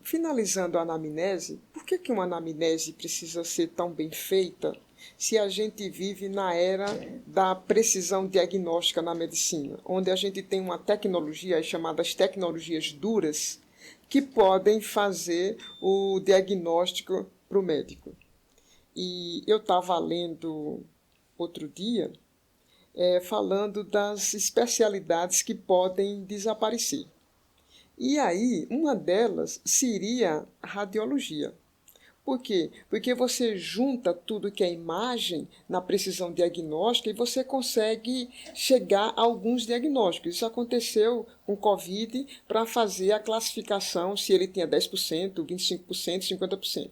finalizando a anamnese, por que uma anamnese precisa ser tão bem feita se a gente vive na era da precisão diagnóstica na medicina, onde a gente tem uma tecnologia, as chamadas tecnologias duras, que podem fazer o diagnóstico para o médico? E eu estava lendo outro dia, falando das especialidades que podem desaparecer. E aí, uma delas seria a radiologia. Por quê? Porque você junta tudo que é imagem na precisão diagnóstica e você consegue chegar a alguns diagnósticos. Isso aconteceu com o Covid para fazer a classificação se ele tinha 10%, 25%, 50%.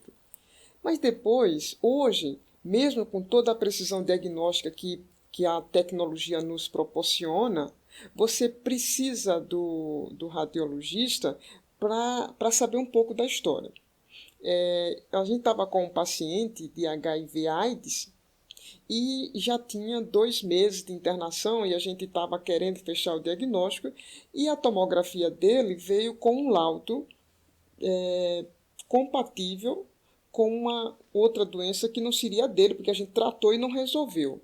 Mas depois, hoje, mesmo com toda a precisão diagnóstica que a tecnologia nos proporciona, você precisa do radiologista para saber um pouco da história. A gente estava com um paciente de HIV/AIDS e já tinha 2 meses de internação e a gente estava querendo fechar o diagnóstico e a tomografia dele veio com um laudo compatível com uma outra doença que não seria dele, porque a gente tratou e não resolveu.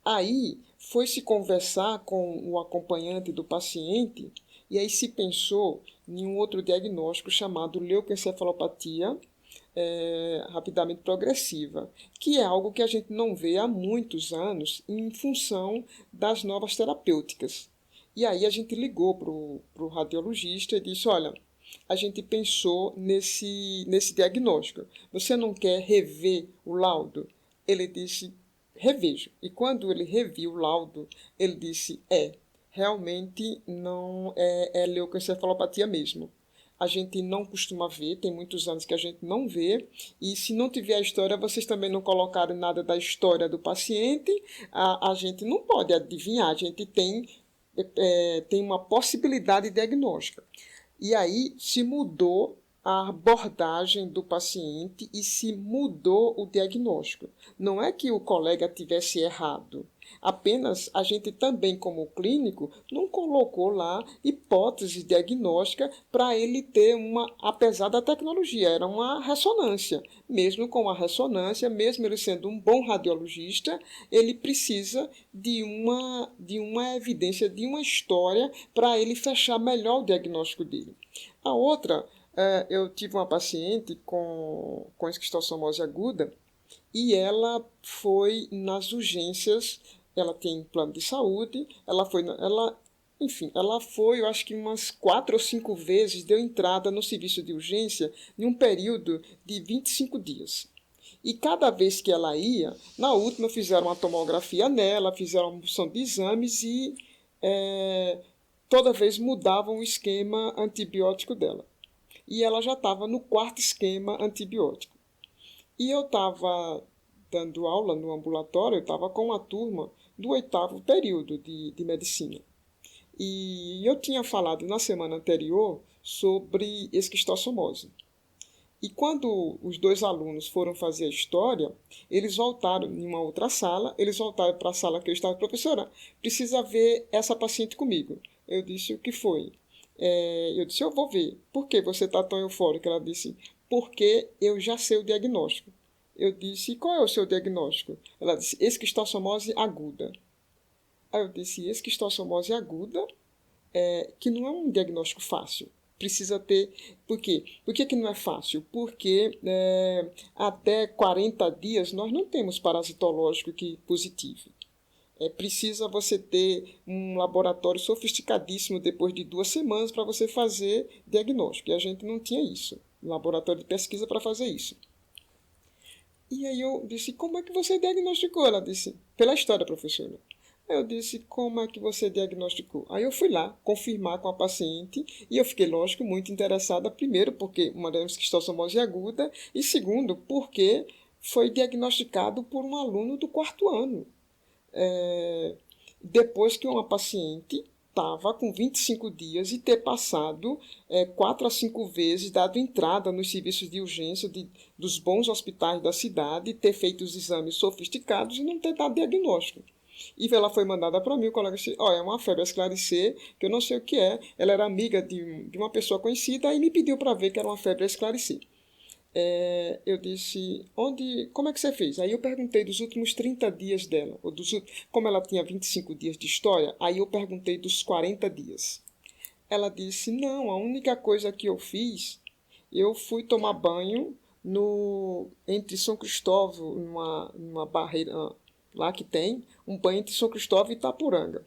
Aí foi se conversar com o acompanhante do paciente e aí se pensou em um outro diagnóstico chamado leucoencefalopatia rapidamente progressiva, que é algo que a gente não vê há muitos anos em função das novas terapêuticas. E aí a gente ligou para o radiologista e disse, olha, a gente pensou nesse diagnóstico. Você não quer rever o laudo? Ele disse, revejo. E quando ele reviu o laudo, ele disse, realmente não é leucoencefalopatia mesmo. A gente não costuma ver, tem muitos anos que a gente não vê, e se não tiver a história, vocês também não colocaram nada da história do paciente, a gente não pode adivinhar, a gente tem uma possibilidade diagnóstica. E aí se mudou a abordagem do paciente e se mudou o diagnóstico. Não é que o colega tivesse errado, apenas a gente também, como clínico, não colocou lá hipótese diagnóstica para ele ter apesar da tecnologia, era uma ressonância. Mesmo com a ressonância, mesmo ele sendo um bom radiologista, ele precisa de uma evidência, de uma história para ele fechar melhor o diagnóstico dele. A outra, eu tive uma paciente com esquistossomose aguda e ela foi nas urgências, ela tem plano de saúde, ela foi, eu acho que umas 4 ou 5 vezes, deu entrada no serviço de urgência em um período de 25 dias. E cada vez que ela ia, na última fizeram uma tomografia nela, fizeram uma porção de exames e toda vez mudavam o esquema antibiótico dela. E ela já estava no 4º esquema antibiótico. E eu estava dando aula no ambulatório, eu estava com uma turma do 8º período de medicina. E eu tinha falado na semana anterior sobre esquistossomose. E quando os 2 alunos foram fazer a história, eles voltaram em uma outra sala, eles voltaram para a sala que eu estava, professora, precisa ver essa paciente comigo. Eu disse, o que foi? Eu disse, eu vou ver. Por que você está tão eufórica? Ela disse, porque eu já sei o diagnóstico. Eu disse, qual é o seu diagnóstico? Ela disse, esquistossomose aguda. Aí eu disse, esquistossomose aguda, que não é um diagnóstico fácil. Precisa ter... Por quê? Por que não é fácil? Porque até 40 dias nós não temos parasitológico que positivo. Precisa você ter um laboratório sofisticadíssimo depois de 2 semanas para você fazer diagnóstico. E a gente não tinha isso. Um laboratório de pesquisa para fazer isso. E aí eu disse, como é que você diagnosticou? Ela disse, pela história, professora. Aí eu disse, como é que você diagnosticou? Aí eu fui lá confirmar com a paciente e eu fiquei, lógico, muito interessada, primeiro, porque uma esquistossomose aguda e segundo, porque foi diagnosticado por um aluno do 4º ano. Depois que uma paciente estava com 25 dias e ter passado 4 a 5 vezes, dado entrada nos serviços de urgência dos bons hospitais da cidade, ter feito os exames sofisticados e não ter dado diagnóstico. E ela foi mandada para mim, o colega disse, é uma febre a esclarecer, que eu não sei o que é. Ela era amiga de uma pessoa conhecida e me pediu para ver que era uma febre a esclarecer. Eu disse, como é que você fez? Aí eu perguntei dos últimos 30 dias dela, como ela tinha 25 dias de história, aí eu perguntei dos 40 dias. Ela disse, não, a única coisa que eu fiz, eu fui tomar banho entre São Cristóvão, numa barreira lá que tem, um banho entre São Cristóvão e Itapuranga.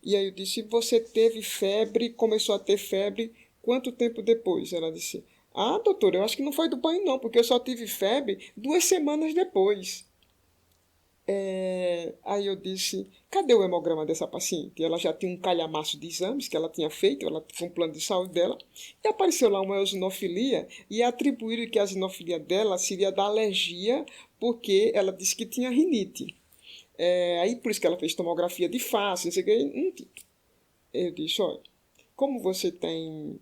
E aí eu disse, você teve febre, começou a ter febre, quanto tempo depois? Ela disse, doutora, eu acho que não foi do banho não, porque eu só tive febre 2 semanas depois. Aí eu disse, cadê o hemograma dessa paciente? Ela já tinha um calhamaço de exames que ela tinha feito, ela tinha um plano de saúde dela, e apareceu lá uma eosinofilia, e atribuíram que a eosinofilia dela seria da alergia, porque ela disse que tinha rinite. Aí por isso que ela fez tomografia de face, não sei o que. Eu disse, olha, como você tem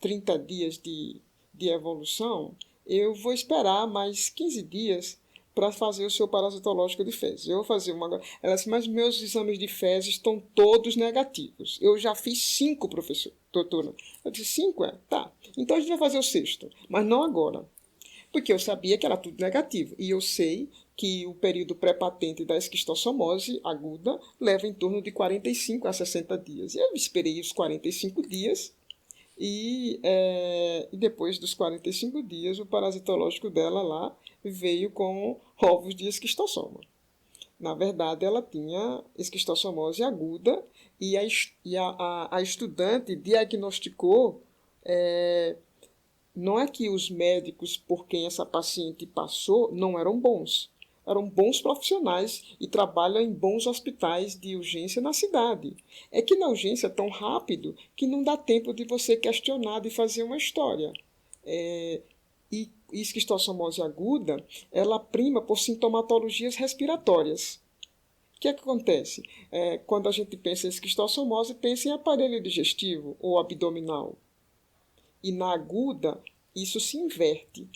30 dias de evolução, eu vou esperar mais 15 dias para fazer o seu parasitológico de fezes. Eu vou fazer uma... Ela disse, mas meus exames de fezes estão todos negativos. Eu já fiz 5, professor, doutora. Eu disse, 5 é? Tá. Então a gente vai fazer o sexto, mas não agora. Porque eu sabia que era tudo negativo. E eu sei que o período pré-patente da esquistossomose aguda leva em torno de 45 a 60 dias. E eu esperei os 45 dias e depois dos 45 dias o parasitológico dela lá veio com ovos de esquistossoma. Na verdade, ela tinha esquistossomose aguda e a estudante diagnosticou... Não é que os médicos por quem essa paciente passou não eram bons. Eram bons profissionais e trabalham em bons hospitais de urgência na cidade. É que na urgência é tão rápido que não dá tempo de você questionar, de fazer uma história. E esquistossomose aguda, ela prima por sintomatologias respiratórias. O que é que acontece? Quando a gente pensa em esquistossomose, pensa em aparelho digestivo ou abdominal. E na aguda, isso se inverte.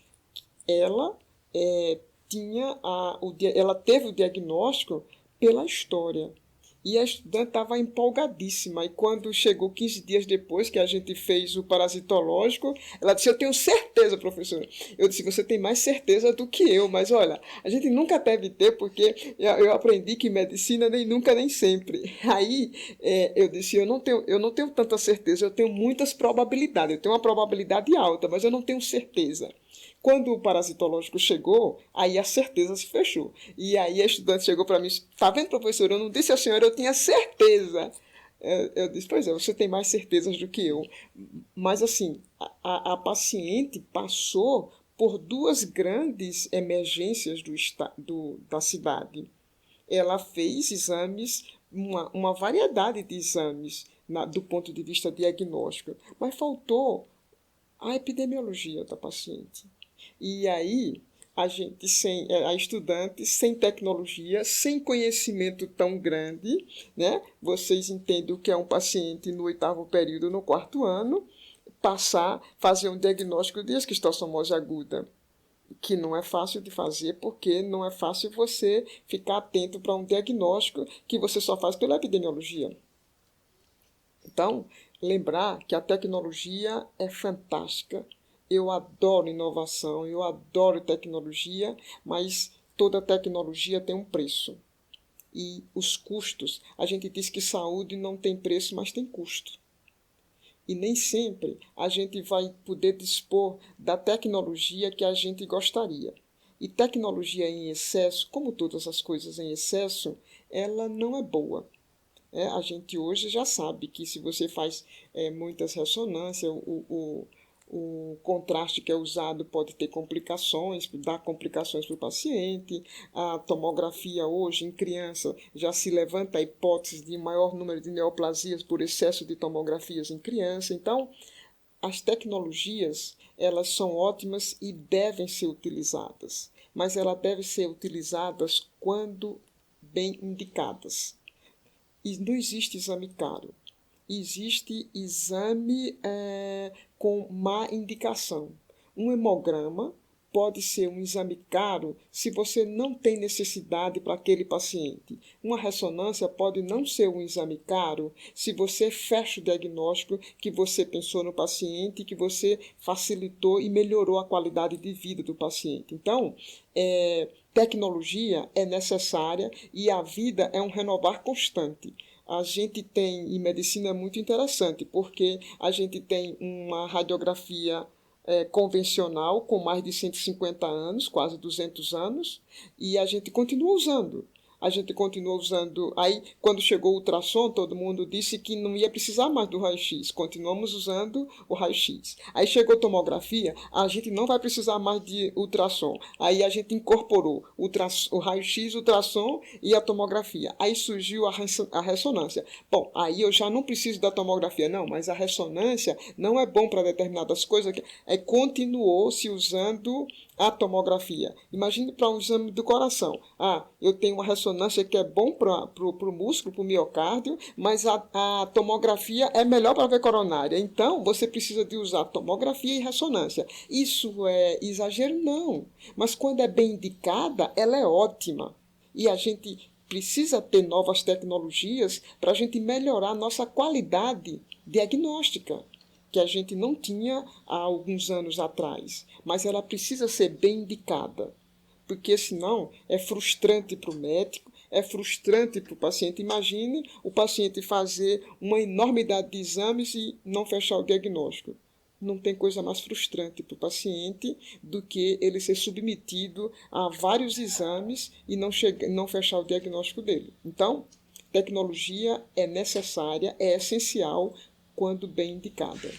Ela ela teve o diagnóstico pela história. E a estudante estava empolgadíssima. E quando chegou 15 dias depois que a gente fez o parasitológico, ela disse, eu tenho certeza, professora. Eu disse, você tem mais certeza do que eu. Mas olha, a gente nunca deve ter, porque eu aprendi que medicina nem nunca, nem sempre. Aí eu disse, eu não tenho tanta certeza, eu tenho muitas probabilidades. Eu tenho uma probabilidade alta, mas eu não tenho certeza. Quando o parasitológico chegou, aí a certeza se fechou. E aí a estudante chegou para mim, tá vendo, professor, eu não disse à senhora, eu tinha certeza. Eu disse, pois é, você tem mais certezas do que eu. Mas assim, a paciente passou por 2 grandes emergências da cidade. Ela fez exames, uma variedade de exames do ponto de vista diagnóstico, mas faltou a epidemiologia da paciente. E aí, a estudante sem tecnologia, sem conhecimento tão grande, né? Vocês entendem o que é um paciente no 8º período, no 4º ano, fazer um diagnóstico de esquistossomose aguda, que não é fácil de fazer, porque não é fácil você ficar atento para um diagnóstico que você só faz pela epidemiologia. Então, lembrar que a tecnologia é fantástica. Eu adoro inovação, eu adoro tecnologia, mas toda tecnologia tem um preço. E os custos, a gente diz que saúde não tem preço, mas tem custo. E nem sempre a gente vai poder dispor da tecnologia que a gente gostaria. E tecnologia em excesso, como todas as coisas em excesso, ela não é boa. A gente hoje já sabe que se você faz muitas ressonâncias, o contraste que é usado pode ter complicações, dar complicações para o paciente. A tomografia hoje em criança já se levanta a hipótese de maior número de neoplasias por excesso de tomografias em criança. Então, as tecnologias, elas são ótimas e devem ser utilizadas, mas elas devem ser utilizadas quando bem indicadas. E não existe exame caro. Existe exame com má indicação. Um hemograma pode ser um exame caro se você não tem necessidade para aquele paciente. Uma ressonância pode não ser um exame caro se você fecha o diagnóstico que você pensou no paciente, que você facilitou e melhorou a qualidade de vida do paciente. Então, tecnologia é necessária e a vida é um renovar constante. A gente tem, e medicina é muito interessante, porque a gente tem uma radiografia convencional com mais de 150 anos, quase 200 anos, e a gente continua usando. A gente continua usando. Aí, quando chegou o ultrassom, todo mundo disse que não ia precisar mais do raio-x. Continuamos usando o raio-x. Aí chegou a tomografia, a gente não vai precisar mais de ultrassom. Aí a gente incorporou o raio-x, o ultrassom e a tomografia. Aí surgiu a ressonância. Bom, aí eu já não preciso da tomografia, não, mas a ressonância não é bom para determinadas coisas. Aí continuou se usando a tomografia. Imagine para um exame do coração. Eu tenho uma ressonância que é bom para o músculo, para o miocárdio, mas a tomografia é melhor para ver coronária. Então, você precisa de usar tomografia e ressonância. Isso é exagero? Não. Mas quando é bem indicada, ela é ótima. E a gente precisa ter novas tecnologias para a gente melhorar a nossa qualidade diagnóstica, que a gente não tinha há alguns anos atrás, mas ela precisa ser bem indicada, porque senão é frustrante para o médico, é frustrante para o paciente. Imagine o paciente fazer uma enormidade de exames e não fechar o diagnóstico. Não tem coisa mais frustrante para o paciente do que ele ser submetido a vários exames e não fechar o diagnóstico dele. Então, tecnologia é necessária, é essencial quando bem indicada.